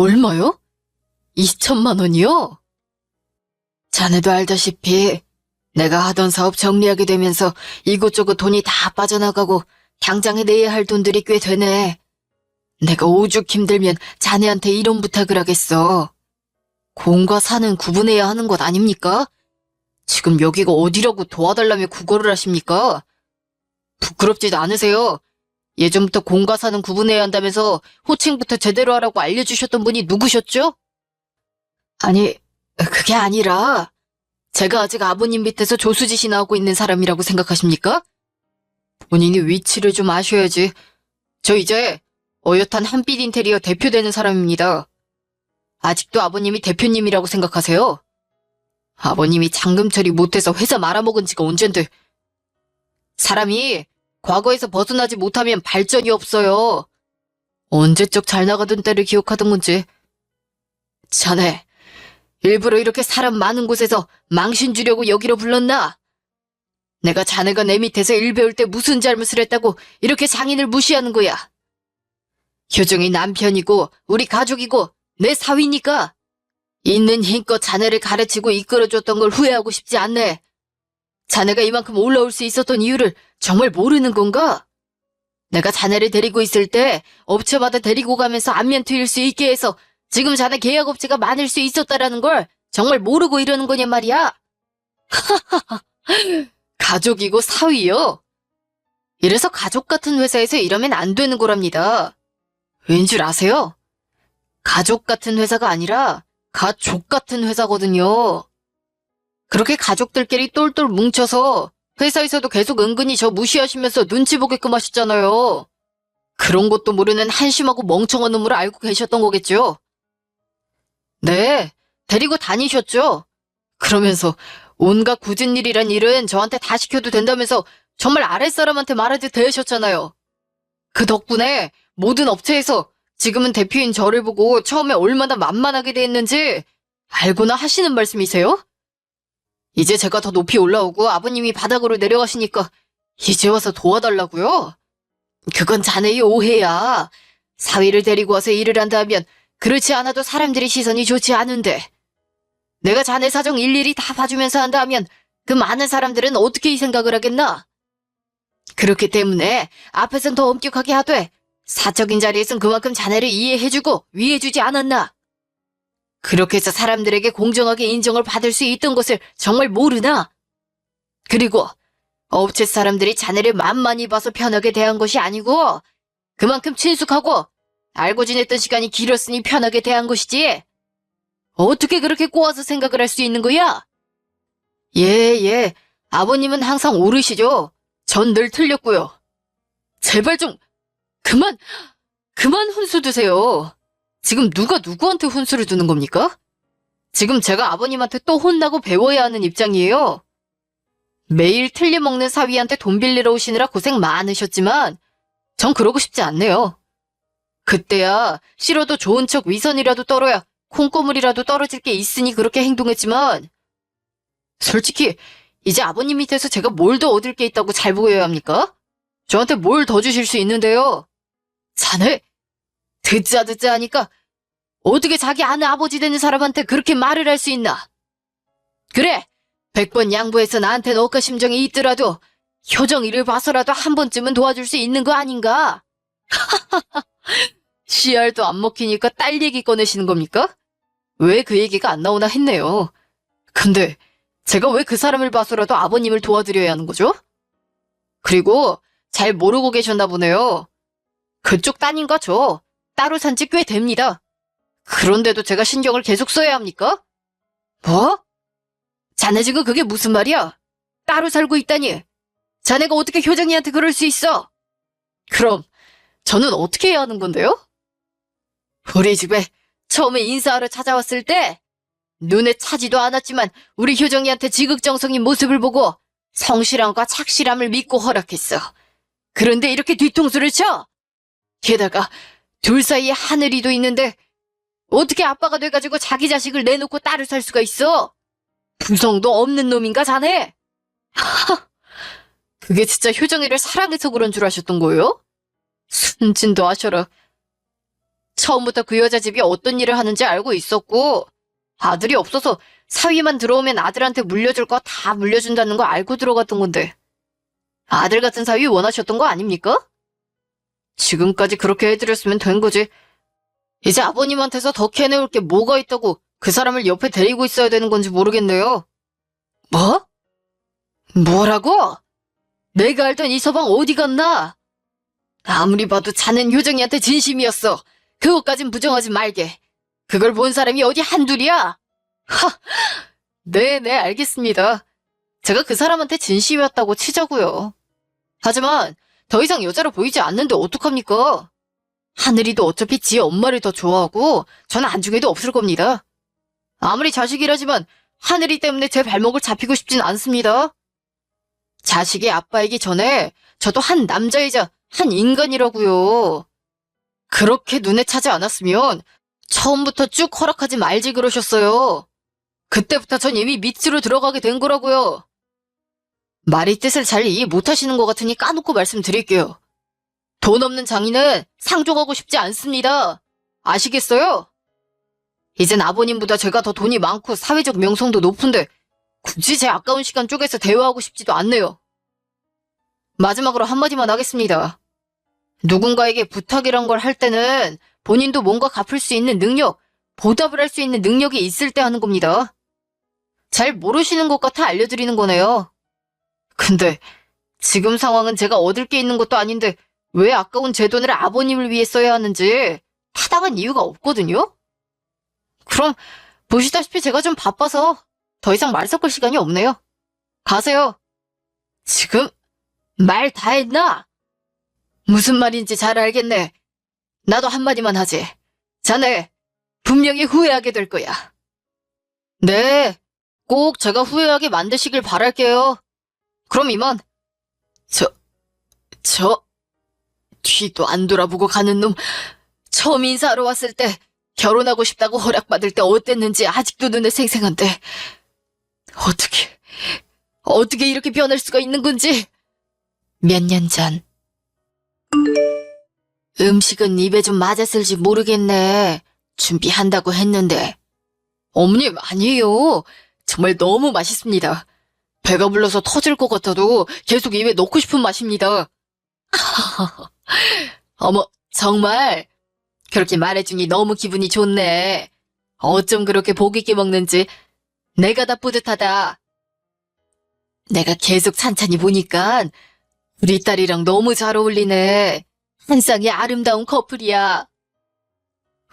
얼마요? 2천만 원이요? 자네도 알다시피 내가 하던 사업 정리하게 되면서 이곳저곳 돈이 다 빠져나가고 당장에 내야 할 돈들이 꽤 되네. 내가 오죽 힘들면 자네한테 이런 부탁을 하겠어. 공과 사는 구분해야 하는 것 아닙니까? 지금 여기가 어디라고 도와달라며 구걸을 하십니까? 부끄럽지도 않으세요? 예전부터 공과 사는 구분해야 한다면서 호칭부터 제대로 하라고 알려주셨던 분이 누구셨죠? 아니, 그게 아니라 제가 아직 아버님 밑에서 조수짓이나 하고 있는 사람이라고 생각하십니까? 본인이 위치를 좀 아셔야지. 저 이제 어엿한 한빛 인테리어 대표 되는 사람입니다. 아직도 아버님이 대표님이라고 생각하세요? 아버님이 잔금 처리 못해서 회사 말아먹은 지가 언젠데. 사람이 과거에서 벗어나지 못하면 발전이 없어요. 언제적 잘 나가던 때를 기억하던 건지. 자네, 일부러 이렇게 사람 많은 곳에서 망신 주려고 여기로 불렀나? 내가 자네가 내 밑에서 일 배울 때 무슨 잘못을 했다고 이렇게 장인을 무시하는 거야. 효정이 남편이고 우리 가족이고 내 사위니까 있는 힘껏 자네를 가르치고 이끌어줬던 걸 후회하고 싶지 않네. 자네가 이만큼 올라올 수 있었던 이유를 정말 모르는 건가? 내가 자네를 데리고 있을 때 업체마다 데리고 가면서 안면 트일 수 있게 해서 지금 자네 계약업체가 많을 수 있었다라는 걸 정말 모르고 이러는 거냔 말이야. 가족이고 사위요. 이래서 가족 같은 회사에서 일하면 안 되는 거랍니다. 왠 줄 아세요? 가족 같은 회사가 아니라 가족 같은 회사거든요. 그렇게 가족들끼리 똘똘 뭉쳐서 회사에서도 계속 은근히 저 무시하시면서 눈치 보게끔 하셨잖아요. 그런 것도 모르는 한심하고 멍청한 놈으로 알고 계셨던 거겠죠? 네, 데리고 다니셨죠? 그러면서 온갖 굳은 일이란 일은 저한테 다 시켜도 된다면서 정말 아랫사람한테 말하듯 대하셨잖아요. 그 덕분에 모든 업체에서 지금은 대표인 저를 보고 처음에 얼마나 만만하게 대했는지 알고나 하시는 말씀이세요? 이제 제가 더 높이 올라오고 아버님이 바닥으로 내려가시니까 이제 와서 도와달라고요? 그건 자네의 오해야. 사위를 데리고 와서 일을 한다 하면 그렇지 않아도 사람들의 시선이 좋지 않은데 내가 자네 사정 일일이 다 봐주면서 한다 하면 그 많은 사람들은 어떻게 이 생각을 하겠나? 그렇기 때문에 앞에선 더 엄격하게 하되 사적인 자리에선 그만큼 자네를 이해해주고 위해주지 않았나? 그렇게 해서 사람들에게 공정하게 인정을 받을 수 있던 것을 정말 모르나? 그리고 업체 사람들이 자네를 만만히 봐서 편하게 대한 것이 아니고 그만큼 친숙하고 알고 지냈던 시간이 길었으니 편하게 대한 것이지. 어떻게 그렇게 꼬아서 생각을 할 수 있는 거야? 예. 아버님은 항상 옳으시죠. 전 늘 틀렸고요. 제발 좀 그만 훈수 두세요. 지금 누가 누구한테 훈수를 두는 겁니까? 지금 제가 아버님한테 또 혼나고 배워야 하는 입장이에요. 매일 틀려먹는 사위한테 돈 빌리러 오시느라 고생 많으셨지만 전 그러고 싶지 않네요. 그때야 싫어도 좋은 척 위선이라도 떨어야 콩고물이라도 떨어질 게 있으니 그렇게 행동했지만 솔직히 이제 아버님 밑에서 제가 뭘 더 얻을 게 있다고 잘 보여야 합니까? 저한테 뭘 더 주실 수 있는데요? 자네 듣자 하니까 어떻게 자기 아는 아버지 되는 사람한테 그렇게 말을 할 수 있나? 그래, 100번 양보해서 나한테 너가 심정이 있더라도 효정이를 봐서라도 한 번쯤은 도와줄 수 있는 거 아닌가? 씨알도 안 먹히니까 딸 얘기 꺼내시는 겁니까? 왜 그 얘기가 안 나오나 했네요. 근데 제가 왜 그 사람을 봐서라도 아버님을 도와드려야 하는 거죠? 그리고 잘 모르고 계셨나 보네요. 그쪽 따님과 저 따로 산 지 꽤 됩니다. 그런데도 제가 신경을 계속 써야 합니까? 뭐? 자네 지금 그게 무슨 말이야? 따로 살고 있다니. 자네가 어떻게 효정이한테 그럴 수 있어? 그럼 저는 어떻게 해야 하는 건데요? 우리 집에 처음에 인사하러 찾아왔을 때 눈에 차지도 않았지만 우리 효정이한테 지극정성인 모습을 보고 성실함과 착실함을 믿고 허락했어. 그런데 이렇게 뒤통수를 쳐? 게다가 둘 사이에 하늘이도 있는데 어떻게 아빠가 돼가지고 자기 자식을 내놓고 딸을 살 수가 있어? 부성도 없는 놈인가 자네? 그게 진짜 효정이를 사랑해서 그런 줄 아셨던 거예요? 순진도 하셔라. 처음부터 그 여자 집이 어떤 일을 하는지 알고 있었고, 아들이 없어서 사위만 들어오면 아들한테 물려줄 거 다 물려준다는 거 알고 들어갔던 건데, 아들 같은 사위 원하셨던 거 아닙니까? 지금까지 그렇게 해드렸으면 된 거지. 이제 아버님한테서 더 캐내올 게 뭐가 있다고 그 사람을 옆에 데리고 있어야 되는 건지 모르겠네요. 뭐? 뭐라고? 내가 알던 이 서방 어디 갔나? 아무리 봐도 자넨 효정이한테 진심이었어. 그것까진 부정하지 말게. 그걸 본 사람이 어디 한둘이야? 하! 네네, 알겠습니다. 제가 그 사람한테 진심이었다고 치자고요. 하지만 더 이상 여자로 보이지 않는데 어떡합니까? 하늘이도 어차피 지 엄마를 더 좋아하고 전 안중에도 없을 겁니다. 아무리 자식이라지만 하늘이 때문에 제 발목을 잡히고 싶진 않습니다. 자식이 아빠이기 전에 저도 한 남자이자 한 인간이라고요. 그렇게 눈에 차지 않았으면 처음부터 쭉 허락하지 말지 그러셨어요. 그때부터 전 이미 밑으로 들어가게 된 거라고요. 말의 뜻을 잘 이해 못하시는 것 같으니 까놓고 말씀드릴게요. 돈 없는 장인은 상종하고 싶지 않습니다. 아시겠어요? 이젠 아버님보다 제가 더 돈이 많고 사회적 명성도 높은데 굳이 제 아까운 시간 쪼개서 대화하고 싶지도 않네요. 마지막으로 한마디만 하겠습니다. 누군가에게 부탁이란 걸 할 때는 본인도 뭔가 갚을 수 있는 능력, 보답을 할 수 있는 능력이 있을 때 하는 겁니다. 잘 모르시는 것 같아 알려드리는 거네요. 근데 지금 상황은 제가 얻을 게 있는 것도 아닌데 왜 아까운 제 돈을 아버님을 위해 써야 하는지 타당한 이유가 없거든요? 그럼 보시다시피 제가 좀 바빠서 더 이상 말 섞을 시간이 없네요. 가세요. 지금 말 다 했나? 무슨 말인지 잘 알겠네. 나도 한마디만 하지. 자네 분명히 후회하게 될 거야. 네, 꼭 제가 후회하게 만드시길 바랄게요. 그럼 이만. 뒤도 안 돌아보고 가는 놈. 처음 인사하러 왔을 때 결혼하고 싶다고 허락받을 때 어땠는지 아직도 눈에 생생한데 어떻게 이렇게 변할 수가 있는 건지. 몇 년 전. 음식은 입에 좀 맞았을지 모르겠네. 준비한다고 했는데. 어머님, 아니에요. 정말 너무 맛있습니다. 배가 불러서 터질 것 같아도 계속 입에 넣고 싶은 맛입니다. 어머, 정말 그렇게 말해주니 너무 기분이 좋네. 어쩜 그렇게 복 있게 먹는지 내가 다 뿌듯하다. 내가 계속 찬찬히 보니까 우리 딸이랑 너무 잘 어울리네. 한 쌍의 아름다운 커플이야.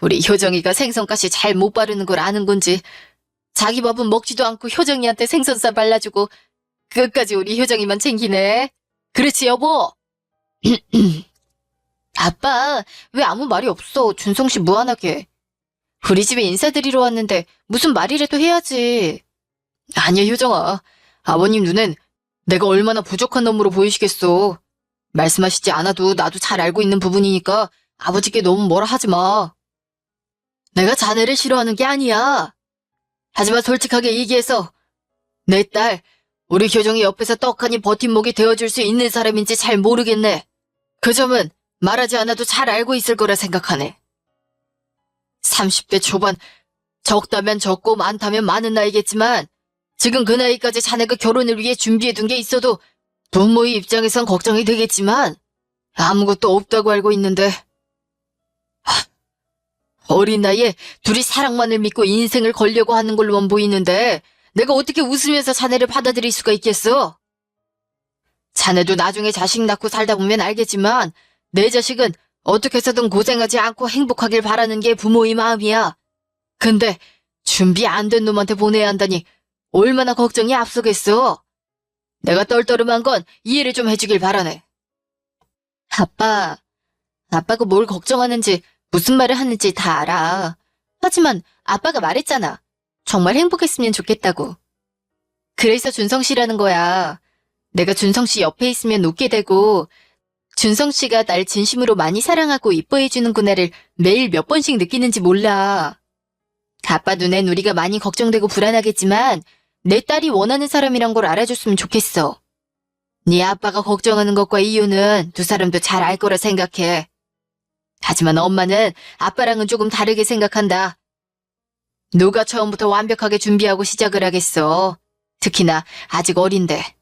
우리 효정이가 생선가시 잘 못 바르는 걸 아는 건지 자기 밥은 먹지도 않고 효정이한테 생선살 발라주고 끝까지 우리 효정이만 챙기네. 그렇지 여보? 아빠 왜 아무 말이 없어. 준성씨 무안하게. 우리 집에 인사드리러 왔는데 무슨 말이라도 해야지. 아니야 효정아. 아버님 눈엔 내가 얼마나 부족한 놈으로 보이시겠어. 말씀하시지 않아도 나도 잘 알고 있는 부분이니까 아버지께 너무 뭐라 하지 마. 내가 자네를 싫어하는 게 아니야. 하지만 솔직하게 얘기해서 내 딸 우리 효정이 옆에서 떡하니 버팀목이 되어줄 수 있는 사람인지 잘 모르겠네. 그 점은 말하지 않아도 잘 알고 있을 거라 생각하네. 30대 초반, 적다면 적고 많다면 많은 나이겠지만 지금 그 나이까지 자네가 결혼을 위해 준비해둔 게 있어도 부모의 입장에선 걱정이 되겠지만 아무것도 없다고 알고 있는데 어린 나이에 둘이 사랑만을 믿고 인생을 걸려고 하는 걸로만 보이는데 내가 어떻게 웃으면서 자네를 받아들일 수가 있겠어? 자네도 나중에 자식 낳고 살다 보면 알겠지만 내 자식은 어떻게 해서든 고생하지 않고 행복하길 바라는 게 부모의 마음이야. 근데 준비 안 된 놈한테 보내야 한다니 얼마나 걱정이 앞서겠어. 내가 떨떠름한 건 이해를 좀 해주길 바라네. 아빠가 뭘 걱정하는지 무슨 말을 하는지 다 알아. 하지만 아빠가 말했잖아. 정말 행복했으면 좋겠다고. 그래서 준성 씨라는 거야. 내가 준성 씨 옆에 있으면 웃게 되고 준성 씨가 날 진심으로 많이 사랑하고 이뻐해주는구나를 매일 몇 번씩 느끼는지 몰라. 아빠 눈엔 우리가 많이 걱정되고 불안하겠지만 내 딸이 원하는 사람이란 걸 알아줬으면 좋겠어. 네 아빠가 걱정하는 것과 이유는 두 사람도 잘 알 거라 생각해. 하지만 엄마는 아빠랑은 조금 다르게 생각한다. 누가 처음부터 완벽하게 준비하고 시작을 하겠어. 특히나 아직 어린데.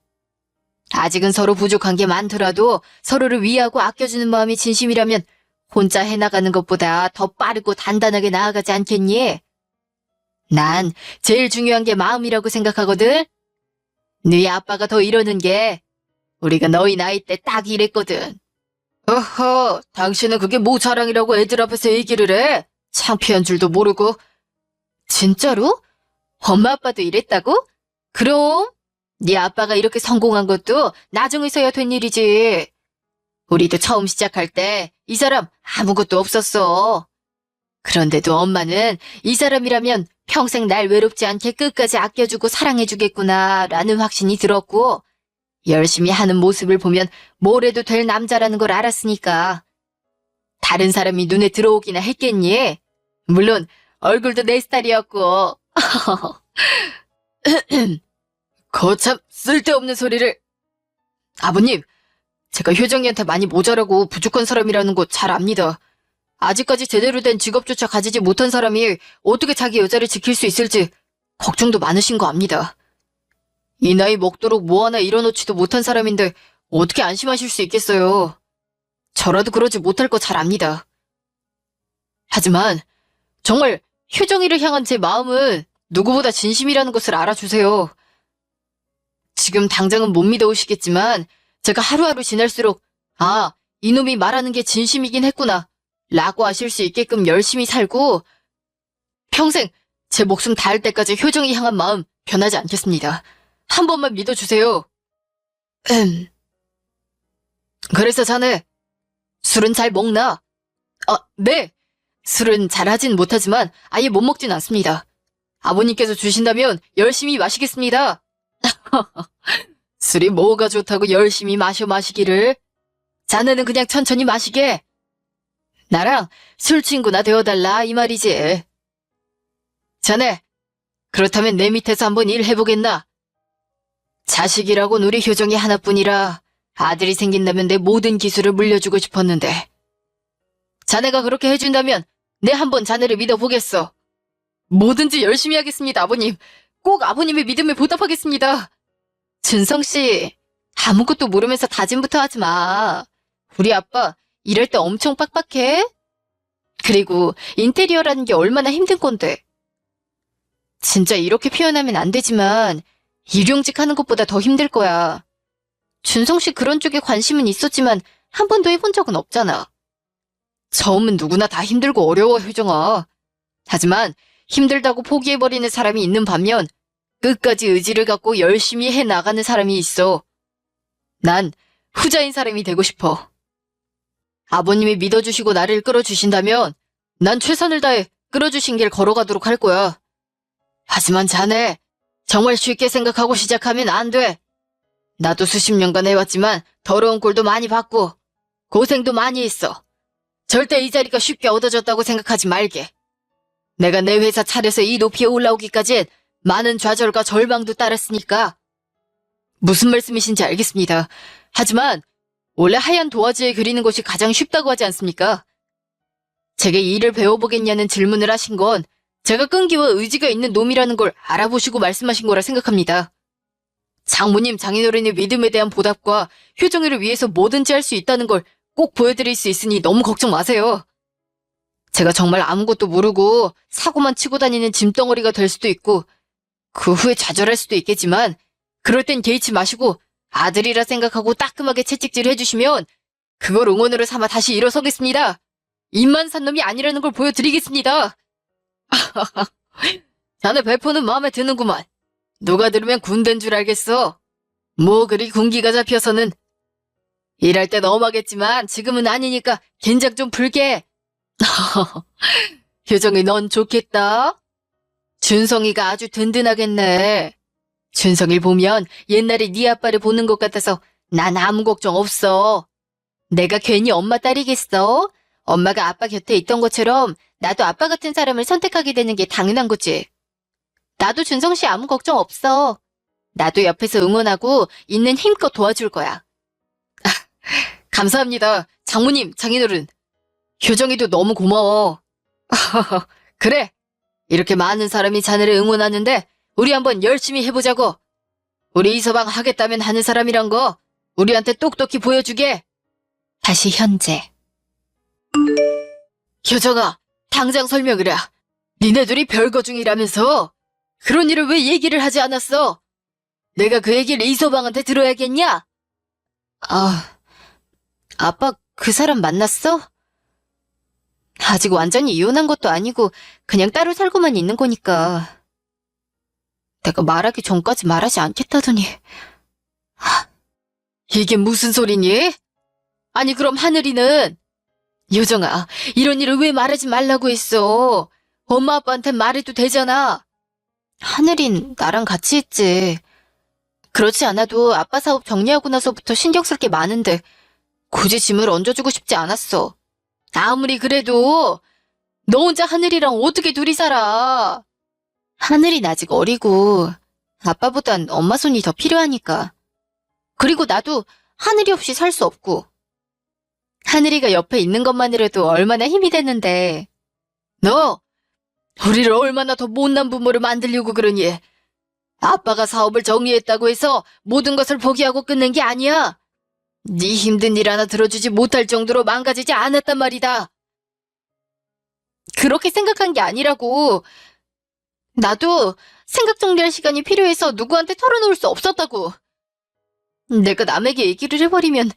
아직은 서로 부족한 게 많더라도 서로를 위하고 아껴주는 마음이 진심이라면 혼자 해나가는 것보다 더 빠르고 단단하게 나아가지 않겠니? 난 제일 중요한 게 마음이라고 생각하거든. 네 아빠가 더 이러는 게 우리가 너희 나이 때 딱 이랬거든. 어허, 당신은 그게 뭐 자랑이라고 애들 앞에서 얘기를 해? 창피한 줄도 모르고. 진짜로? 엄마 아빠도 이랬다고? 그럼 네 아빠가 이렇게 성공한 것도 나중에서야 된 일이지. 우리도 처음 시작할 때 이 사람 아무것도 없었어. 그런데도 엄마는 이 사람이라면 평생 날 외롭지 않게 끝까지 아껴주고 사랑해주겠구나 라는 확신이 들었고 열심히 하는 모습을 보면 뭘 해도 될 남자라는 걸 알았으니까. 다른 사람이 눈에 들어오기나 했겠니? 물론 얼굴도 내 스타일이었고. 거참 쓸데없는 소리를. 아버님, 제가 효정이한테 많이 모자라고 부족한 사람이라는 거 잘 압니다. 아직까지 제대로 된 직업조차 가지지 못한 사람이 어떻게 자기 여자를 지킬 수 있을지 걱정도 많으신 거 압니다. 이 나이 먹도록 뭐 하나 이뤄놓지도 못한 사람인데 어떻게 안심하실 수 있겠어요. 저라도 그러지 못할 거 잘 압니다. 하지만 정말 효정이를 향한 제 마음은 누구보다 진심이라는 것을 알아주세요. 지금 당장은 못 믿어오시겠지만 제가 하루하루 지날수록 이놈이 말하는 게 진심이긴 했구나 라고 아실 수 있게끔 열심히 살고 평생 제 목숨 다할 때까지 효정이 향한 마음 변하지 않겠습니다. 한 번만 믿어주세요. 그래서 자네 술은 잘 먹나? 네. 술은 잘하진 못하지만 아예 못 먹진 않습니다. 아버님께서 주신다면 열심히 마시겠습니다. 술이 뭐가 좋다고 열심히 마시기를. 자네는 그냥 천천히 마시게. 나랑 술 친구나 되어달라 이 말이지. 자네, 그렇다면 내 밑에서 한번 일해보겠나? 자식이라곤 우리 효정이 하나뿐이라 아들이 생긴다면 내 모든 기술을 물려주고 싶었는데 자네가 그렇게 해준다면 내 한번 자네를 믿어보겠어. 뭐든지 열심히 하겠습니다, 아버님. 꼭 아버님의 믿음에 보답하겠습니다. 준성씨, 아무것도 모르면서 다짐부터 하지 마. 우리 아빠 일할 때 엄청 빡빡해. 그리고 인테리어라는 게 얼마나 힘든 건데. 진짜 이렇게 표현하면 안 되지만 일용직 하는 것보다 더 힘들 거야. 준성씨 그런 쪽에 관심은 있었지만 한 번도 해본 적은 없잖아. 처음은 누구나 다 힘들고 어려워, 효정아. 하지만 힘들다고 포기해버리는 사람이 있는 반면 끝까지 의지를 갖고 열심히 해나가는 사람이 있어. 난 후자인 사람이 되고 싶어. 아버님이 믿어주시고 나를 끌어주신다면 난 최선을 다해 끌어주신 길 걸어가도록 할 거야. 하지만 자네, 정말 쉽게 생각하고 시작하면 안 돼. 나도 수십 년간 해왔지만 더러운 꼴도 많이 봤고 고생도 많이 했어. 절대 이 자리가 쉽게 얻어졌다고 생각하지 말게. 내가 내 회사 차려서 이 높이에 올라오기까진 많은 좌절과 절망도 따랐으니까. 무슨 말씀이신지 알겠습니다. 하지만 원래 하얀 도화지에 그리는 것이 가장 쉽다고 하지 않습니까? 제게 일을 배워보겠냐는 질문을 하신 건 제가 끈기와 의지가 있는 놈이라는 걸 알아보시고 말씀하신 거라 생각합니다. 장모님, 장인어른의 믿음에 대한 보답과 효정이를 위해서 뭐든지 할 수 있다는 걸 꼭 보여드릴 수 있으니 너무 걱정 마세요. 제가 정말 아무것도 모르고 사고만 치고 다니는 짐덩어리가 될 수도 있고 그 후에 좌절할 수도 있겠지만 그럴 땐 개의치 마시고 아들이라 생각하고 따끔하게 채찍질 해주시면 그걸 응원으로 삼아 다시 일어서겠습니다. 입만 산 놈이 아니라는 걸 보여드리겠습니다. 자네 배포는 마음에 드는구만. 누가 들으면 군대인 줄 알겠어. 뭐 그리 군기가 잡혀서는. 일할 땐 엄하겠지만 지금은 아니니까 긴장 좀 풀게. 효정이 넌 좋겠다. 준성이가 아주 든든하겠네. 준성이를 보면 옛날에 네 아빠를 보는 것 같아서 난 아무 걱정 없어. 내가 괜히 엄마 딸이겠어? 엄마가 아빠 곁에 있던 것처럼 나도 아빠 같은 사람을 선택하게 되는 게 당연한 거지. 나도 준성씨 아무 걱정 없어. 나도 옆에서 응원하고 있는 힘껏 도와줄 거야. 감사합니다. 장모님, 장인어른. 효정이도 너무 고마워. 그래. 이렇게 많은 사람이 자네를 응원하는데 우리 한번 열심히 해보자고. 우리 이서방 하겠다면 하는 사람이란 거 우리한테 똑똑히 보여주게. 다시 현재. 효정아, 당장 설명을 해. 니네들이 별거 중이라면서 그런 일을 왜 얘기를 하지 않았어? 내가 그 얘기를 이서방한테 들어야겠냐? 아빠 그 사람 만났어? 아직 완전히 이혼한 것도 아니고 그냥 따로 살고만 있는 거니까. 내가 말하기 전까지 말하지 않겠다더니. 이게 무슨 소리니? 아니 그럼 하늘이는? 요정아, 이런 일을 왜 말하지 말라고 했어? 엄마 아빠한테 말해도 되잖아. 하늘인 나랑 같이 했지. 그렇지 않아도 아빠 사업 정리하고 나서부터 신경 쓸 게 많은데 굳이 짐을 얹어주고 싶지 않았어. 아무리 그래도 너 혼자 하늘이랑 어떻게 둘이 살아? 하늘이는 아직 어리고 아빠보단 엄마 손이 더 필요하니까. 그리고 나도 하늘이 없이 살 수 없고. 하늘이가 옆에 있는 것만으로도 얼마나 힘이 되는데. 너 우리를 얼마나 더 못난 부모를 만들려고 그러니? 아빠가 사업을 정리했다고 해서 모든 것을 포기하고 끝낸 게 아니야. 네 힘든 일 하나 들어주지 못할 정도로 망가지지 않았단 말이다. 그렇게 생각한 게 아니라고. 나도 생각 정리할 시간이 필요해서 누구한테 털어놓을 수 없었다고. 내가 남에게 얘기를 해버리면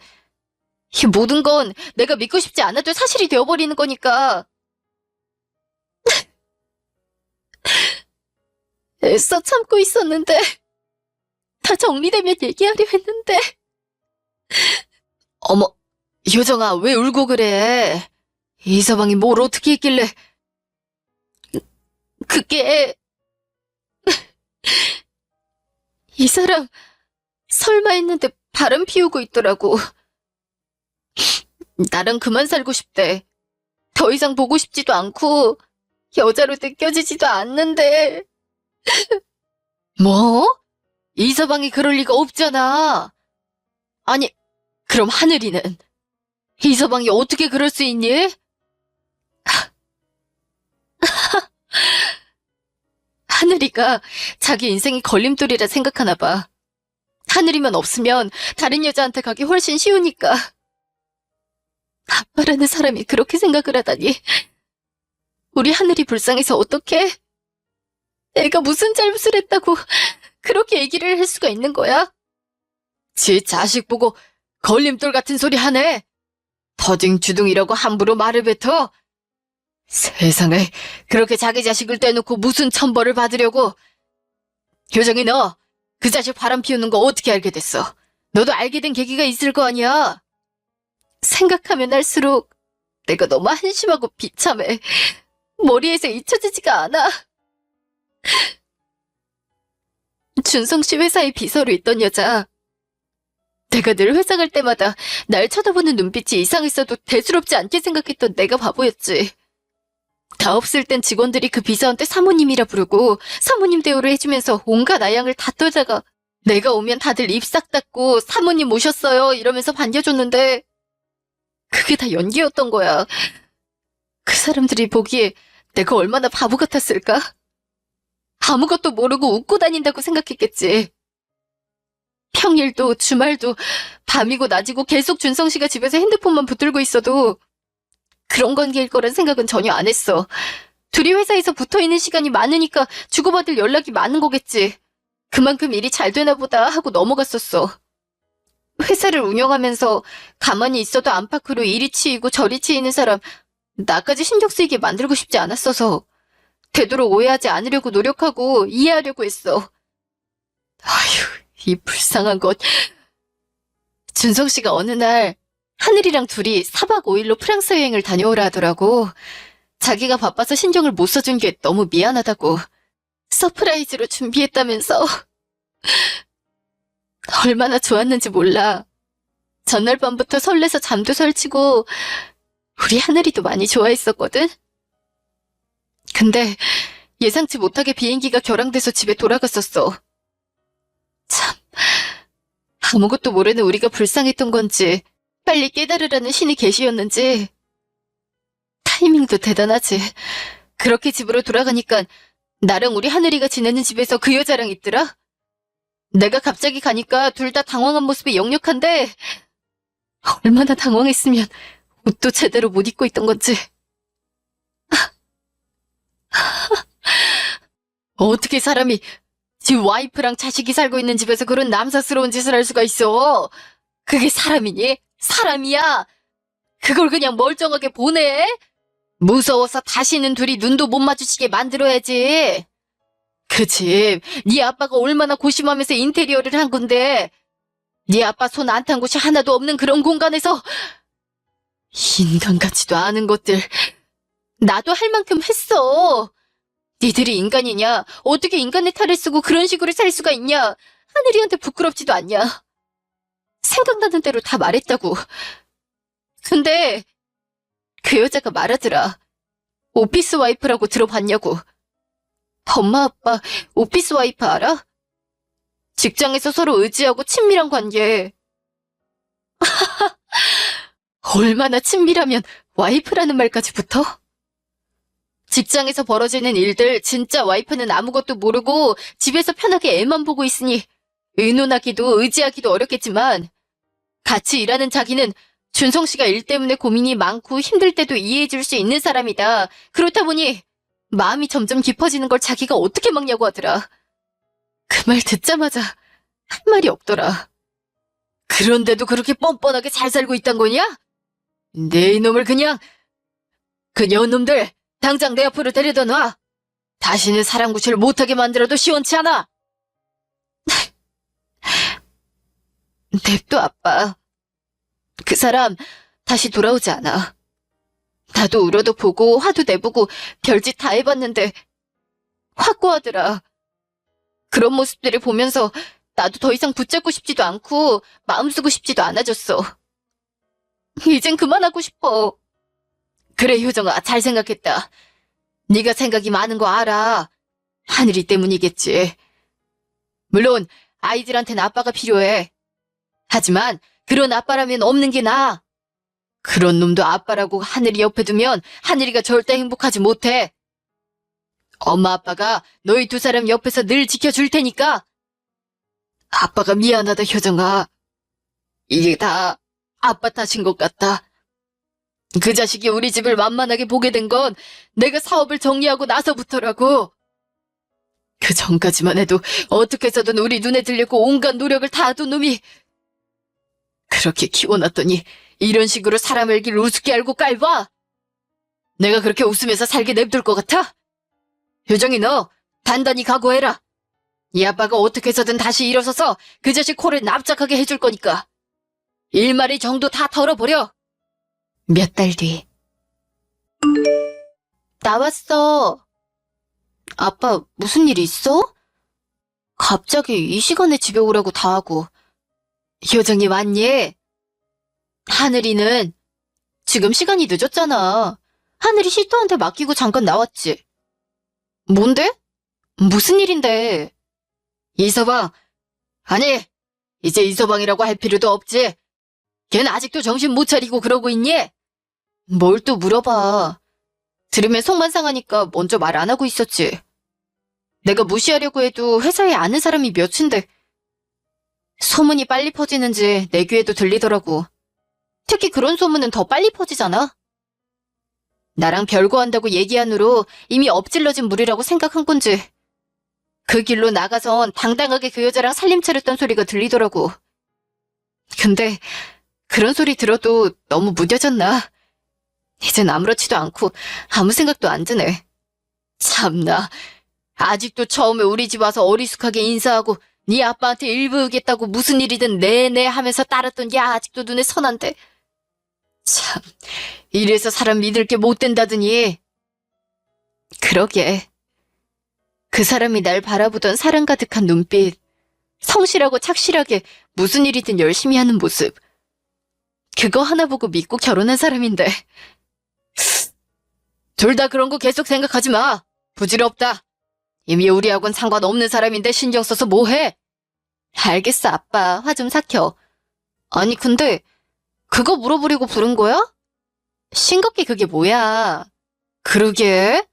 이 모든 건 내가 믿고 싶지 않아도 사실이 되어버리는 거니까. 애써 참고 있었는데 다 정리되면 얘기하려 했는데. 어머, 효정아 왜 울고 그래? 이서방이 뭘 어떻게 했길래. 그게 이 사람 설마 했는데 바람 피우고 있더라고. 나랑 그만 살고 싶대. 더 이상 보고 싶지도 않고 여자로 느껴지지도 않는데. 뭐? 이서방이 그럴 리가 없잖아. 아니, 그럼 하늘이는? 이서방이 어떻게 그럴 수 있니? 하늘이가 자기 인생이 걸림돌이라 생각하나 봐. 하늘이만 없으면 다른 여자한테 가기 훨씬 쉬우니까. 아빠라는 사람이 그렇게 생각을 하다니. 우리 하늘이 불쌍해서 어떡해? 애가 무슨 잘못을 했다고 그렇게 얘기를 할 수가 있는 거야? 지 자식 보고 걸림돌 같은 소리 하네. 터딩주둥이라고 함부로 말을 뱉어. 세상에, 그렇게 자기 자식을 떼놓고 무슨 천벌을 받으려고. 효정이 너 그 자식 바람 피우는 거 어떻게 알게 됐어? 너도 알게 된 계기가 있을 거 아니야? 생각하면 할수록 내가 너무 한심하고 비참해. 머리에서 잊혀지지가 않아. 준성 씨 회사에 비서로 있던 여자. 내가 늘 회사 갈 때마다 날 쳐다보는 눈빛이 이상했어도 대수롭지 않게 생각했던 내가 바보였지. 다 없을 땐 직원들이 그 비서한테 사모님이라 부르고 사모님 대우를 해주면서 온갖 아양을 다 떨다가 내가 오면 다들 입 싹 닫고 사모님 오셨어요 이러면서 반겨줬는데 그게 다 연기였던 거야. 그 사람들이 보기에 내가 얼마나 바보 같았을까? 아무것도 모르고 웃고 다닌다고 생각했겠지. 평일도 주말도 밤이고 낮이고 계속 준성 씨가 집에서 핸드폰만 붙들고 있어도 그런 관계일 거란 생각은 전혀 안 했어. 둘이 회사에서 붙어있는 시간이 많으니까 주고받을 연락이 많은 거겠지. 그만큼 일이 잘 되나 보다 하고 넘어갔었어. 회사를 운영하면서 가만히 있어도 안팎으로 이리 치이고 저리 치이는 사람 나까지 신경 쓰이게 만들고 싶지 않았어서 되도록 오해하지 않으려고 노력하고 이해하려고 했어. 아휴, 이 불쌍한 것. 준성 씨가 어느 날 하늘이랑 둘이 4박 5일로 프랑스 여행을 다녀오라 하더라고. 자기가 바빠서 신경을 못 써준 게 너무 미안하다고. 서프라이즈로 준비했다면서. 얼마나 좋았는지 몰라. 전날 밤부터 설레서 잠도 설치고 우리 하늘이도 많이 좋아했었거든. 근데 예상치 못하게 비행기가 결항돼서 집에 돌아갔었어. 참, 아무것도 모르는 우리가 불쌍했던 건지 빨리 깨달으라는 신이 계시였는지 타이밍도 대단하지. 그렇게 집으로 돌아가니까 나랑 우리 하늘이가 지내는 집에서 그 여자랑 있더라. 내가 갑자기 가니까 둘 다 당황한 모습이 역력한데 얼마나 당황했으면 옷도 제대로 못 입고 있던 건지. 어떻게 사람이 지 와이프랑 자식이 살고 있는 집에서 그런 남사스러운 짓을 할 수가 있어? 그게 사람이니? 사람이야! 그걸 그냥 멀쩡하게 보내? 무서워서 다시는 둘이 눈도 못 마주치게 만들어야지. 그 집, 네 아빠가 얼마나 고심하면서 인테리어를 한 건데 네 아빠 손 안 탄 곳이 하나도 없는 그런 공간에서 인간 같지도 않은 것들. 나도 할 만큼 했어. 니들이 인간이냐? 어떻게 인간의 탈을 쓰고 그런 식으로 살 수가 있냐? 하늘이한테 부끄럽지도 않냐? 생각나는 대로 다 말했다고. 근데 그 여자가 말하더라. 오피스 와이프라고 들어봤냐고. 엄마 아빠 오피스 와이프 알아? 직장에서 서로 의지하고 친밀한 관계. 얼마나 친밀하면 와이프라는 말까지 붙어? 직장에서 벌어지는 일들 진짜 와이프는 아무것도 모르고 집에서 편하게 애만 보고 있으니 의논하기도 의지하기도 어렵겠지만 같이 일하는 자기는 준성 씨가 일 때문에 고민이 많고 힘들 때도 이해해줄 수 있는 사람이다. 그렇다 보니 마음이 점점 깊어지는 걸 자기가 어떻게 막냐고 하더라. 그 말 듣자마자 할 말이 없더라. 그런데도 그렇게 뻔뻔하게 잘 살고 있단 거냐? 내 이놈을 그냥 그 년놈들 당장 내 앞으로 데려다 놔. 다시는 사람 구실 못하게 만들어도 시원치 않아. 냅둬 아빠. 그 사람 다시 돌아오지 않아. 나도 울어도 보고 화도 내보고 별짓 다 해봤는데 확고하더라. 그런 모습들을 보면서 나도 더 이상 붙잡고 싶지도 않고 마음 쓰고 싶지도 않아졌어. 이젠 그만하고 싶어. 그래 효정아, 잘 생각했다. 네가 생각이 많은 거 알아. 하늘이 때문이겠지. 물론 아이들한테는 아빠가 필요해. 하지만 그런 아빠라면 없는 게 나아. 그런 놈도 아빠라고 하늘이 옆에 두면 하늘이가 절대 행복하지 못해. 엄마 아빠가 너희 두 사람 옆에서 늘 지켜줄 테니까. 아빠가 미안하다 효정아. 이게 다 아빠 탓인 것 같다. 그 자식이 우리 집을 만만하게 보게 된 건 내가 사업을 정리하고 나서부터라고. 그 전까지만 해도 어떻게 해서든 우리 눈에 들려고 온갖 노력을 다 하던 놈이 그렇게 키워놨더니 이런 식으로 사람을 길 우습게 알고 깔봐. 내가 그렇게 웃으면서 살게 냅둘 것 같아? 효정이 너 단단히 각오해라. 이 아빠가 어떻게 해서든 다시 일어서서 그 자식 코를 납작하게 해줄 거니까. 일마리 정도 다 털어버려. 몇 달 뒤. 나왔어. 아빠 무슨 일 있어? 갑자기 이 시간에 집에 오라고 다 하고. 효정이 왔니? 하늘이는 지금 시간이 늦었잖아. 하늘이 시터한테 맡기고 잠깐 나왔지. 뭔데? 무슨 일인데? 이서방. 아니, 이제 이서방이라고 할 필요도 없지. 걔는 아직도 정신 못 차리고 그러고 있니? 뭘 또 물어봐. 들으면 속만 상하니까 먼저 말 안 하고 있었지. 내가 무시하려고 해도 회사에 아는 사람이 몇인데 소문이 빨리 퍼지는지 내 귀에도 들리더라고. 특히 그런 소문은 더 빨리 퍼지잖아. 나랑 별거한다고 얘기한 후로 이미 엎질러진 물이라고 생각한 건지 그 길로 나가선 당당하게 그 여자랑 살림 차렸던 소리가 들리더라고. 근데 그런 소리 들어도 너무 무뎌졌나? 이젠 아무렇지도 않고 아무 생각도 안 드네. 참나, 아직도 처음에 우리 집 와서 어리숙하게 인사하고 네 아빠한테 일부으겠다고 무슨 일이든 네네 하면서 따랐던 게 아직도 눈에 선한데. 참, 이래서 사람 믿을 게 못 된다더니. 그러게. 그 사람이 날 바라보던 사랑 가득한 눈빛, 성실하고 착실하게 무슨 일이든 열심히 하는 모습. 그거 하나 보고 믿고 결혼한 사람인데. 둘 다 그런 거 계속 생각하지 마. 부질없다. 이미 우리하고는 상관없는 사람인데 신경 써서 뭐해? 알겠어, 아빠. 화 좀 삭혀. 아니, 근데 그거 물어보려고 부른 거야? 싱겁게 그게 뭐야? 그러게?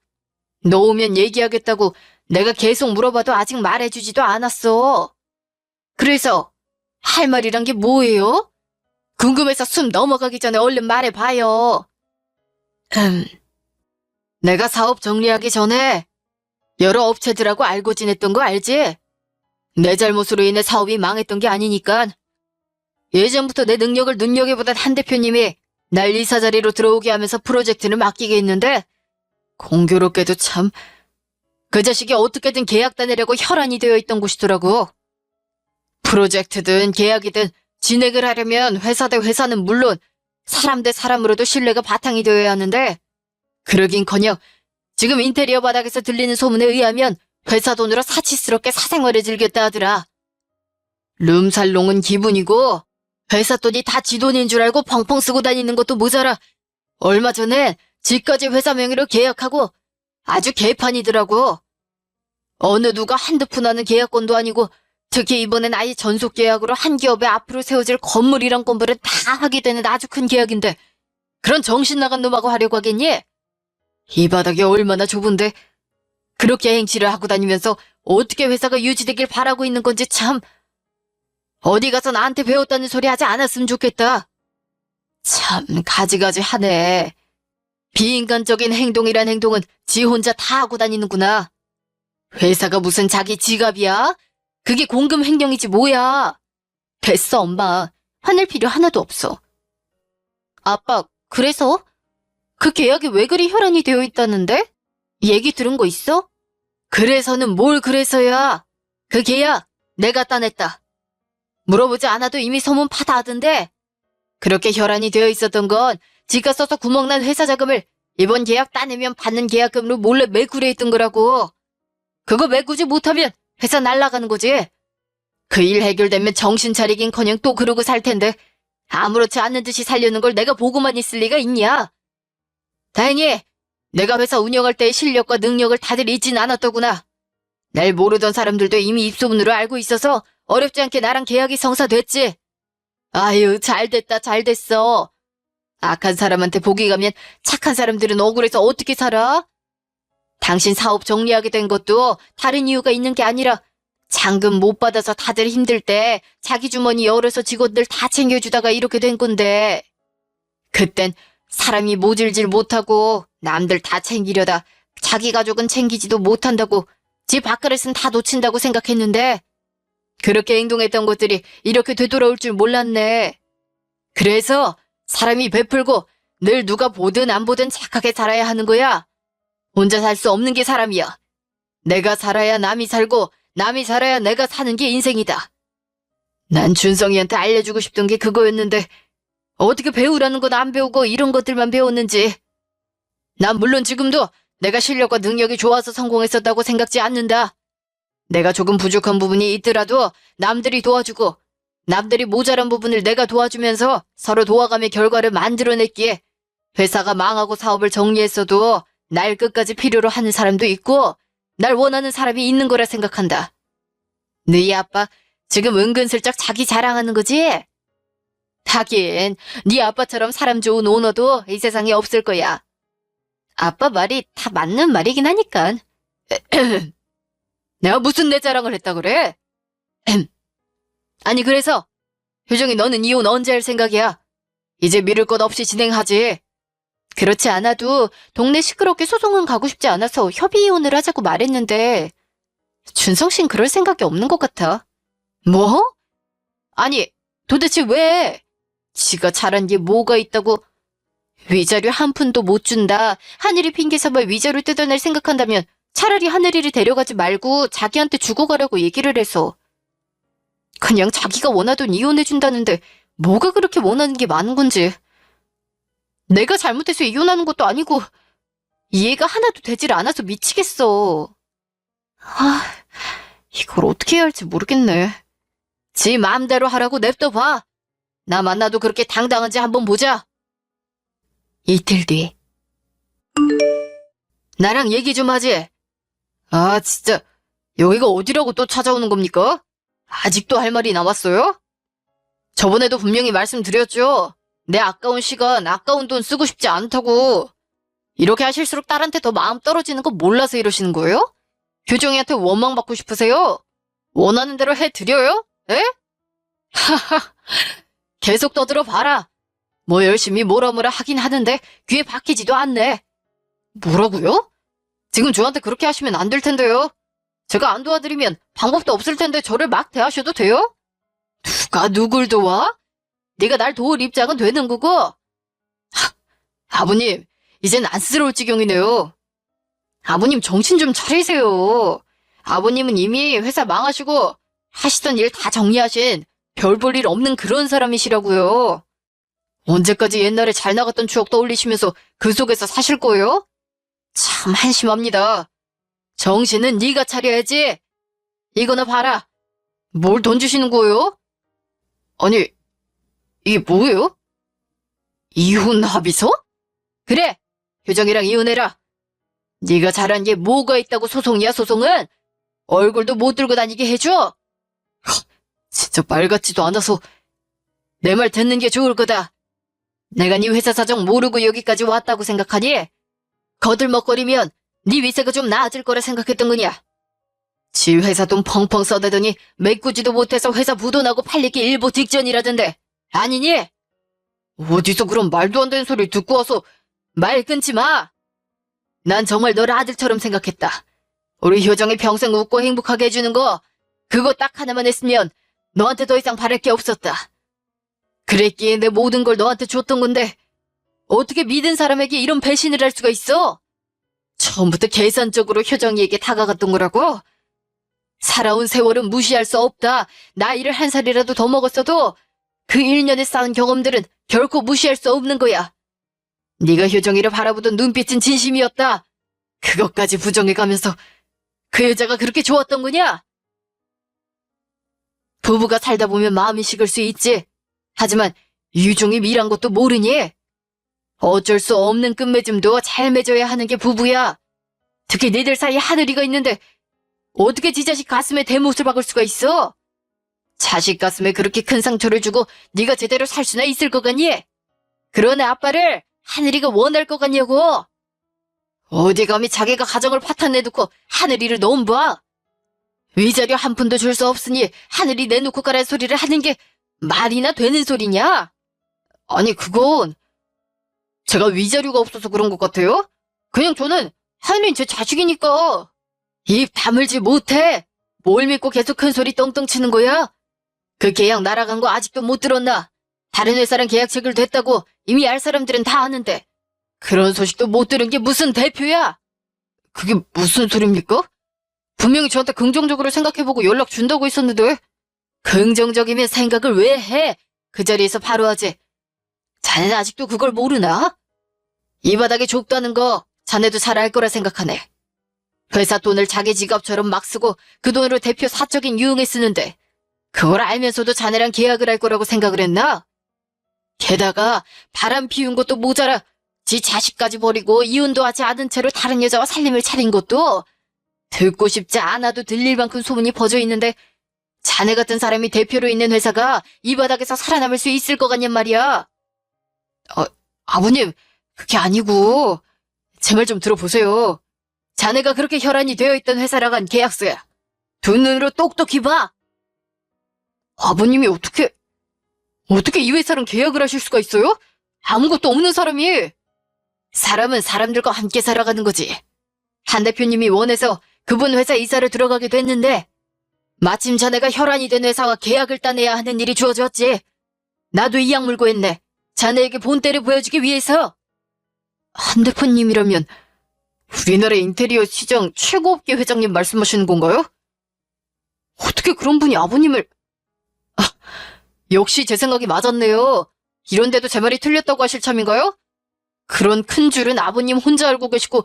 너 오면 얘기하겠다고 내가 계속 물어봐도 아직 말해주지도 않았어. 그래서 할 말이란 게 뭐예요? 궁금해서 숨 넘어가기 전에 얼른 말해봐요. 내가 사업 정리하기 전에 여러 업체들하고 알고 지냈던 거 알지? 내 잘못으로 인해 사업이 망했던 게 아니니까. 예전부터 내 능력을 눈여겨보던 한 대표님이 날 이사 자리로 들어오게 하면서 프로젝트를 맡기게 했는데 공교롭게도 참 그 자식이 어떻게든 계약 따내려고 혈안이 되어 있던 곳이더라고. 프로젝트든 계약이든 진행을 하려면 회사 대 회사는 물론 사람 대 사람으로도 신뢰가 바탕이 되어야 하는데 그러긴커녕 지금 인테리어 바닥에서 들리는 소문에 의하면 회사 돈으로 사치스럽게 사생활을 즐겼다 하더라. 룸살롱은 기분이고 회사 돈이 다 지 돈인 줄 알고 펑펑 쓰고 다니는 것도 모자라 얼마 전에 지까지 회사 명의로 계약하고 아주 개판이더라고. 어느 누가 한두 푼 하는 계약건도 아니고 특히 이번엔 아예 전속 계약으로 한 기업에 앞으로 세워질 건물이랑 건물을 다 하게 되는 아주 큰 계약인데 그런 정신 나간 놈하고 하려고 하겠니? 이 바닥이 얼마나 좁은데 그렇게 행치를 하고 다니면서 어떻게 회사가 유지되길 바라고 있는 건지 참 어디 가서 나한테 배웠다는 소리 하지 않았으면 좋겠다. 참 가지가지 하네. 비인간적인 행동이란 행동은 지 혼자 다 하고 다니는구나. 회사가 무슨 자기 지갑이야? 그게 공금 횡령이지 뭐야. 됐어 엄마. 화낼 필요 하나도 없어. 아빠 그래서? 그 계약이 왜 그리 혈안이 되어 있다는데? 얘기 들은 거 있어? 그래서는 뭘 그래서야. 그 계약 내가 따냈다. 물어보지 않아도 이미 소문 파다하던데 그렇게 혈안이 되어 있었던 건 지가 써서 구멍난 회사 자금을 이번 계약 따내면 받는 계약금으로 몰래 메꾸려 했던 거라고. 그거 메꾸지 못하면 회사 날아가는 거지. 그 일 해결되면 정신 차리긴커녕 또 그러고 살 텐데 아무렇지 않은 듯이 살려는 걸 내가 보고만 있을 리가 있냐. 다행히 내가 회사 운영할 때의 실력과 능력을 다들 잊진 않았더구나. 날 모르던 사람들도 이미 입소문으로 알고 있어서 어렵지 않게 나랑 계약이 성사됐지. 아유 잘됐다 잘됐어. 악한 사람한테 복이 가면 착한 사람들은 억울해서 어떻게 살아? 당신 사업 정리하게 된 것도 다른 이유가 있는 게 아니라 잔금 못 받아서 다들 힘들 때 자기 주머니 열어서 직원들 다 챙겨주다가 이렇게 된 건데 그땐 사람이 모질질 못하고 남들 다 챙기려다 자기 가족은 챙기지도 못한다고 지 밥그릇은 다 놓친다고 생각했는데 그렇게 행동했던 것들이 이렇게 되돌아올 줄 몰랐네. 그래서 사람이 베풀고 늘 누가 보든 안 보든 착하게 살아야 하는 거야. 혼자 살 수 없는 게 사람이야. 내가 살아야 남이 살고 남이 살아야 내가 사는 게 인생이다. 난 준성이한테 알려주고 싶던 게 그거였는데 어떻게 배우라는 건 안 배우고 이런 것들만 배웠는지. 난 물론 지금도 내가 실력과 능력이 좋아서 성공했었다고 생각지 않는다. 내가 조금 부족한 부분이 있더라도 남들이 도와주고 남들이 모자란 부분을 내가 도와주면서 서로 도와가며 결과를 만들어냈기에 회사가 망하고 사업을 정리했어도 날 끝까지 필요로 하는 사람도 있고 날 원하는 사람이 있는 거라 생각한다. 너희 아빠 지금 은근슬쩍 자기 자랑하는 거지? 하긴 네 아빠처럼 사람 좋은 오너도 이 세상에 없을 거야. 아빠 말이 다 맞는 말이긴 하니까. 내가 무슨 내 자랑을 했다 그래? 아니 그래서 효정이 너는 이혼 언제 할 생각이야? 이제 미룰 것 없이 진행하지. 그렇지 않아도 동네 시끄럽게 소송은 가고 싶지 않아서 협의 이혼을 하자고 말했는데 준성 씨는 그럴 생각이 없는 것 같아. 뭐? 아니 도대체 왜? 지가 잘한 게 뭐가 있다고 위자료 한 푼도 못 준다. 하늘이 핑계 삼아 위자료 뜯어낼 생각한다면 차라리 하늘이를 데려가지 말고 자기한테 주고 가라고 얘기를 해서. 그냥 자기가 원하던 이혼해준다는데 뭐가 그렇게 원하는 게 많은 건지. 내가 잘못해서 이혼하는 것도 아니고 이해가 하나도 되질 않아서 미치겠어. 이걸 어떻게 해야 할지 모르겠네. 지 마음대로 하라고 냅둬봐. 나 만나도 그렇게 당당한지 한번 보자. 이틀 뒤. 나랑 얘기 좀 하지. 아 진짜 여기가 어디라고 또 찾아오는 겁니까? 아직도 할 말이 남았어요? 저번에도 분명히 말씀드렸죠. 내 아까운 시간, 아까운 돈 쓰고 싶지 않다고. 이렇게 하실수록 딸한테 더 마음 떨어지는 거 몰라서 이러시는 거예요? 효정이한테 원망받고 싶으세요? 원하는 대로 해드려요? 에? 하하, 계속 떠들어봐라. 뭐 열심히 뭐라 하긴 하는데 귀에 박히지도 않네. 뭐라고요? 지금 저한테 그렇게 하시면 안 될 텐데요. 제가 안 도와드리면 방법도 없을 텐데 저를 막 대하셔도 돼요? 누가 누굴 도와? 네가 날 도울 입장은 되는 거고. 아버님, 이젠 안쓰러울 지경이네요. 아버님 정신 좀 차리세요. 아버님은 이미 회사 망하시고 하시던 일 다 정리하신 별 볼 일 없는 그런 사람이시라고요. 언제까지 옛날에 잘 나갔던 추억 떠올리시면서 그 속에서 사실 거예요? 참 한심합니다. 정신은 네가 차려야지. 이거나 봐라. 뭘 던지시는 거예요? 아니, 이게 뭐예요? 이혼 합의서? 그래, 효정이랑 이혼해라. 네가 잘한 게 뭐가 있다고 소송이야, 소송은? 얼굴도 못 들고 다니게 해줘. 진짜 말 같지도 않아서 내 말 듣는 게 좋을 거다. 내가 네 회사 사정 모르고 여기까지 왔다고 생각하니? 거들먹거리면 네 위세가 좀 나아질 거라 생각했던 거냐? 지 회사 돈 펑펑 써대더니 메꾸지도 못해서 회사 부도나고 팔리기 일보 직전이라던데 아니니? 어디서 그런 말도 안 되는 소리를 듣고 와서 말 끊지 마. 난 정말 널 아들처럼 생각했다. 우리 효정이 평생 웃고 행복하게 해주는 거 그거 딱 하나만 했으면 너한테 더 이상 바랄 게 없었다. 그랬기에 내 모든 걸 너한테 줬던 건데 어떻게 믿은 사람에게 이런 배신을 할 수가 있어? 처음부터 계산적으로 효정이에게 다가갔던 거라고? 살아온 세월은 무시할 수 없다. 나이를 한 살이라도 더 먹었어도 그 1년에 쌓은 경험들은 결코 무시할 수 없는 거야. 네가 효정이를 바라보던 눈빛은 진심이었다. 그것까지 부정해가면서 그 여자가 그렇게 좋았던 거냐? 부부가 살다 보면 마음이 식을 수 있지. 하지만 유종이 미란 것도 모르니? 어쩔 수 없는 끝맺음도 잘 맺어야 하는 게 부부야. 특히 니들 사이에 하늘이가 있는데 어떻게 지 자식 가슴에 대못을 박을 수가 있어? 자식 가슴에 그렇게 큰 상처를 주고 네가 제대로 살 수나 있을 것 같니? 그런 아빠를 하늘이가 원할 것 같냐고? 어디 감히 자기가 가정을 파탄내놓고 하늘이를 넘봐? 위자료 한 푼도 줄 수 없으니 하늘이 내놓고 가란 소리를 하는 게 말이나 되는 소리냐? 아니 그건 제가 위자료가 없어서 그런 것 같아요? 그냥 저는 하늘이는 제 자식이니까. 입 다물지 못해. 뭘 믿고 계속 큰 소리 떵떵 치는 거야? 그 계약 날아간 거 아직도 못 들었나? 다른 회사랑 계약 체결됐다고 이미 알 사람들은 다 아는데 그런 소식도 못 들은 게 무슨 대표야? 그게 무슨 소리입니까? 분명히 저한테 긍정적으로 생각해보고 연락 준다고 했었는데. 긍정적이면 생각을 왜 해? 그 자리에서 바로 하지. 자네는 아직도 그걸 모르나? 이 바닥에 좁다는 거 자네도 잘 알 거라 생각하네. 회사 돈을 자기 지갑처럼 막 쓰고 그 돈으로 대표 사적인 유흥에 쓰는데 그걸 알면서도 자네랑 계약을 할 거라고 생각을 했나? 게다가 바람 피운 것도 모자라 지 자식까지 버리고 이혼도 하지 않은 채로 다른 여자와 살림을 차린 것도 듣고 싶지 않아도 들릴 만큼 소문이 퍼져 있는데 자네 같은 사람이 대표로 있는 회사가 이 바닥에서 살아남을 수 있을 것 같냔 말이야. 아버님, 그게 아니고 제 말 좀 들어보세요. 자네가 그렇게 혈안이 되어 있던 회사랑 한 계약서야. 두 눈으로 똑똑히 봐. 아버님이 어떻게 이 회사랑 계약을 하실 수가 있어요? 아무것도 없는 사람이. 사람은 사람들과 함께 살아가는 거지. 한 대표님이 원해서 그분 회사 이사를 들어가게 됐는데 마침 자네가 혈안이 된 회사와 계약을 따내야 하는 일이 주어졌지. 나도 이 약물고 했네. 자네에게 본때를 보여주기 위해서. 한 대표님이라면 우리나라 인테리어 시장 최고업계 회장님 말씀하시는 건가요? 어떻게 그런 분이 아버님을... 역시 제 생각이 맞았네요. 이런데도 제 말이 틀렸다고 하실 참인가요? 그런 큰 줄은 아버님 혼자 알고 계시고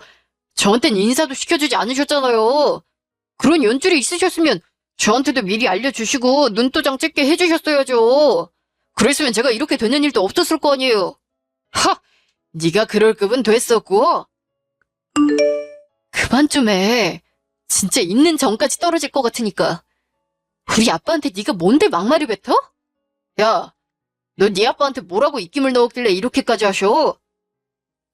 저한텐 인사도 시켜주지 않으셨잖아요. 그런 연줄이 있으셨으면 저한테도 미리 알려주시고 눈도장 찍게 해주셨어야죠. 그랬으면 제가 이렇게 되는 일도 없었을 거 아니에요. 네가 그럴 급은 됐었고. 그만 좀 해. 진짜 있는 정까지 떨어질 것 같으니까. 우리 아빠한테 네가 뭔데 막말을 뱉어? 야, 너 네 아빠한테 뭐라고 입김을 넣었길래 이렇게까지 하셔?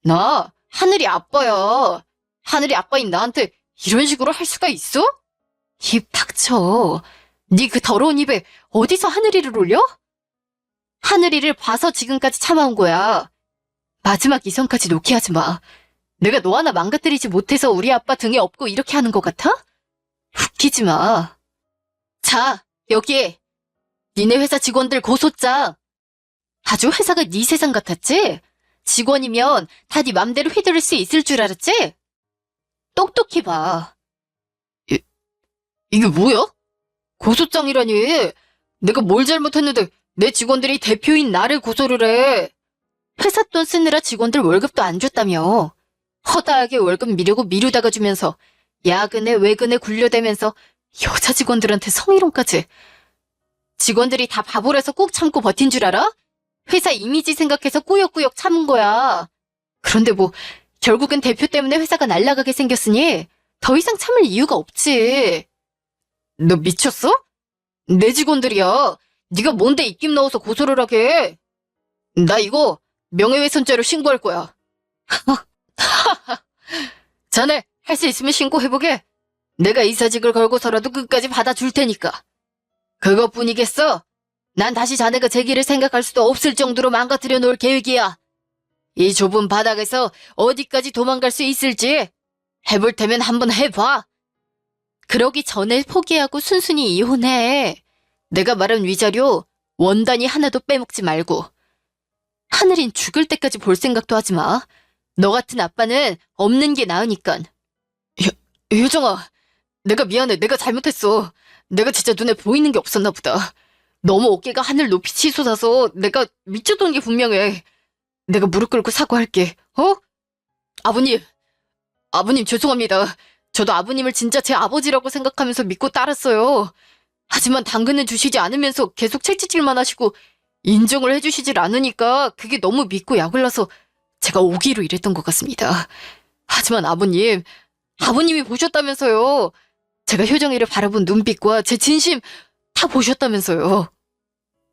나 하늘이 아빠야. 하늘이 아빠인 나한테 이런 식으로 할 수가 있어? 입 닥쳐. 네 그 더러운 입에 어디서 하늘이를 올려? 하늘이를 봐서 지금까지 참아온 거야. 마지막 이성까지 놓게 하지 마. 내가 너 하나 망가뜨리지 못해서 우리 아빠 등에 업고 이렇게 하는 것 같아? 웃기지 마. 자, 여기에 니네 회사 직원들 고소장. 아주 회사가 네 세상 같았지? 직원이면 다 네 맘대로 휘두를 수 있을 줄 알았지? 똑똑히 봐. 이게 뭐야? 고소장이라니. 내가 뭘 잘못했는데 내 직원들이 대표인 나를 고소를 해. 회사 돈 쓰느라 직원들 월급도 안 줬다며. 허다하게 월급 미루다가 주면서 야근에 외근에 굴려대면서 여자 직원들한테 성희롱까지. 직원들이 다 바보라서 꾹 참고 버틴 줄 알아? 회사 이미지 생각해서 꾸역꾸역 참은 거야. 그런데 뭐 결국은 대표 때문에 회사가 날아가게 생겼으니 더 이상 참을 이유가 없지. 너 미쳤어? 내 직원들이야. 네가 뭔데 입김 넣어서 고소를 하게. 나 이거 명예훼손죄로 신고할 거야. 자네 할 수 있으면 신고해보게. 내가 이사직을 걸고서라도 끝까지 받아줄 테니까. 그것뿐이겠어? 난 다시 자네가 제 길을 생각할 수도 없을 정도로 망가뜨려 놓을 계획이야. 이 좁은 바닥에서 어디까지 도망갈 수 있을지 해볼 테면 한번 해봐. 그러기 전에 포기하고 순순히 이혼해. 내가 말한 위자료 원단이 하나도 빼먹지 말고. 하늘인 죽을 때까지 볼 생각도 하지 마. 너 같은 아빠는 없는 게 나으니깐. 효정아, 내가 미안해. 내가 잘못했어. 내가 진짜 눈에 보이는 게 없었나 보다. 너무 어깨가 하늘 높이 치솟아서 내가 미쳐던 게 분명해. 내가 무릎 꿇고 사과할게. 아버님 죄송합니다. 저도 아버님을 진짜 제 아버지라고 생각하면서 믿고 따랐어요. 하지만 당근은 주시지 않으면서 계속 채찍질만 하시고 인정을 해주시질 않으니까 그게 너무 믿고 약을 놔서 제가 오기로 이랬던 것 같습니다. 하지만 아버님이 보셨다면서요. 제가 효정이를 바라본 눈빛과 제 진심 다 보셨다면서요.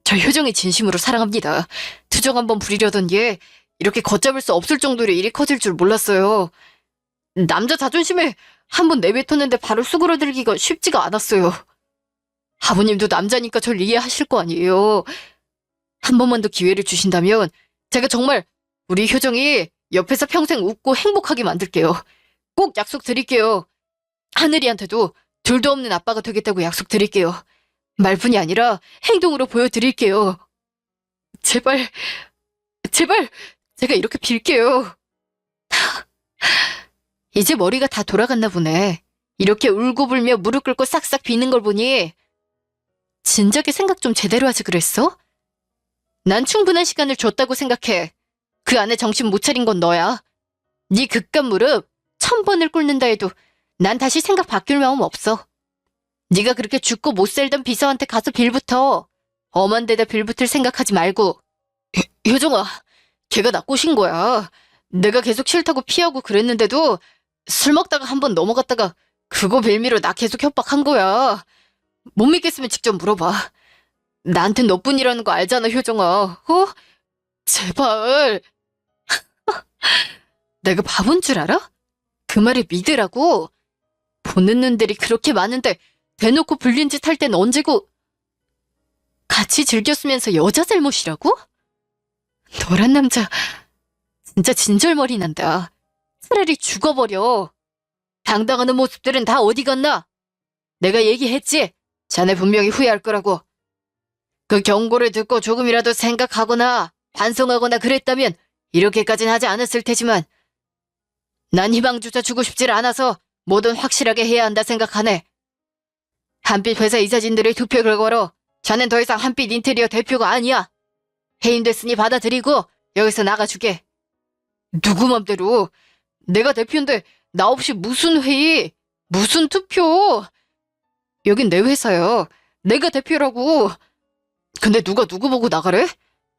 저 효정이 진심으로 사랑합니다. 투정 한번 부리려던 게 이렇게 걷잡을 수 없을 정도로 일이 커질 줄 몰랐어요. 남자 자존심에 한번 내뱉었는데 바로 수그러들기가 쉽지가 않았어요. 아버님도 남자니까 절 이해하실 거 아니에요. 한 번만 더 기회를 주신다면 제가 정말 우리 효정이 옆에서 평생 웃고 행복하게 만들게요. 꼭 약속드릴게요. 하늘이한테도 둘도 없는 아빠가 되겠다고 약속드릴게요. 말뿐이 아니라 행동으로 보여드릴게요. 제발 제가 이렇게 빌게요. 이제 머리가 다 돌아갔나 보네. 이렇게 울고불며 무릎 꿇고 싹싹 비는 걸 보니 진작에 생각 좀 제대로 하지 그랬어? 난 충분한 시간을 줬다고 생각해. 그 안에 정신 못 차린 건 너야. 네 그깟 무릎 1000번을 꿇는다 해도 난 다시 생각 바뀔 마음 없어. 네가 그렇게 죽고 못 살던 비서한테 가서 빌붙어. 엄한 데다 빌붙을 생각하지 말고. 효정아, 걔가 나 꼬신 거야. 내가 계속 싫다고 피하고 그랬는데도 술 먹다가 한번 넘어갔다가 그거 빌미로 나 계속 협박한 거야. 못 믿겠으면 직접 물어봐. 나한텐 너뿐이라는 거 알잖아, 효정아. 제발. 내가 바본 줄 알아? 그 말을 믿으라고. 보는 눈들이 그렇게 많은데 대놓고 불린 짓 할 땐 언제고. 같이 즐겼으면서 여자 잘못이라고? 너란 남자 진짜 진절머리 난다. 차라리 죽어버려. 당당하는 모습들은 다 어디 갔나? 내가 얘기했지? 자네 분명히 후회할 거라고. 그 경고를 듣고 조금이라도 생각하거나 반성하거나 그랬다면 이렇게까진 하지 않았을 테지만 난 희망조차 주고 싶질 않아서 뭐든 확실하게 해야 한다 생각하네. 한빛 회사 이사진들의 투표 결과로 자넨 더 이상 한빛 인테리어 대표가 아니야. 해임됐으니 받아들이고 여기서 나가주게. 누구 맘대로. 내가 대표인데 나 없이 무슨 회의, 무슨 투표. 여긴 내 회사야. 내가 대표라고. 근데 누가 누구 보고 나가래?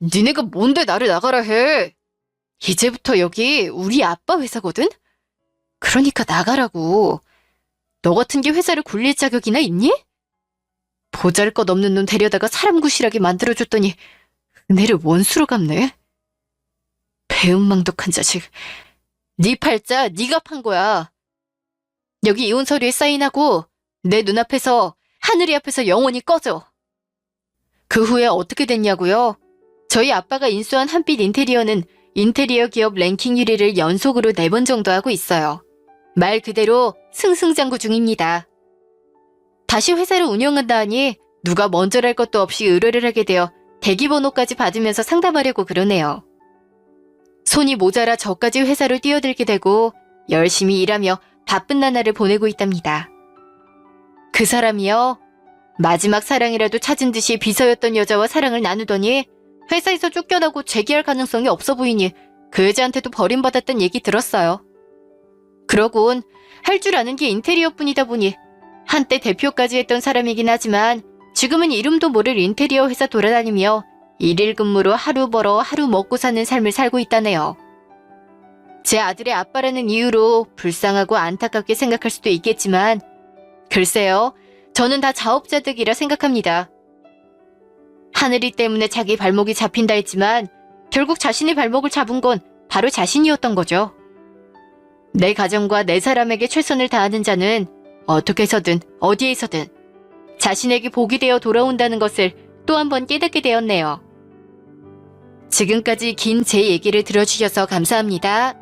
니네가 뭔데 나를 나가라 해. 이제부터 여기 우리 아빠 회사거든? 그러니까 나가라고. 너 같은 게 회사를 굴릴 자격이나 있니? 보잘것없는 놈 데려다가 사람 구실하게 만들어줬더니 은혜를 원수로 갚네? 배은망덕한 자식. 네 팔자 네가 판 거야. 여기 이혼 서류에 사인하고 내 눈앞에서 하늘이 앞에서 영원히 꺼져. 그 후에 어떻게 됐냐고요? 저희 아빠가 인수한 한빛 인테리어는 인테리어 기업 랭킹 1위를 연속으로 4번 정도 하고 있어요. 말 그대로 승승장구 중입니다. 다시 회사를 운영한다 하니 누가 먼저랄 것도 없이 의뢰를 하게 되어 대기번호까지 받으면서 상담하려고 그러네요. 손이 모자라 저까지 회사를 뛰어들게 되고 열심히 일하며 바쁜 나날을 보내고 있답니다. 그 사람이요. 마지막 사랑이라도 찾은 듯이 비서였던 여자와 사랑을 나누더니 회사에서 쫓겨나고 재기할 가능성이 없어 보이니 그 여자한테도 버림받았던 얘기 들었어요. 그러곤 할 줄 아는 게 인테리어뿐이다 보니 한때 대표까지 했던 사람이긴 하지만 지금은 이름도 모를 인테리어 회사 돌아다니며 일일 근무로 하루 벌어 하루 먹고 사는 삶을 살고 있다네요. 제 아들의 아빠라는 이유로 불쌍하고 안타깝게 생각할 수도 있겠지만 글쎄요, 저는 다 자업자득이라 생각합니다. 하늘이 때문에 자기 발목이 잡힌다 했지만 결국 자신의 발목을 잡은 건 바로 자신이었던 거죠. 내 가정과 내 사람에게 최선을 다하는 자는 어떻게 해서든 어디에서든 자신에게 복이 되어 돌아온다는 것을 또 한 번 깨닫게 되었네요. 지금까지 긴 제 얘기를 들어주셔서 감사합니다.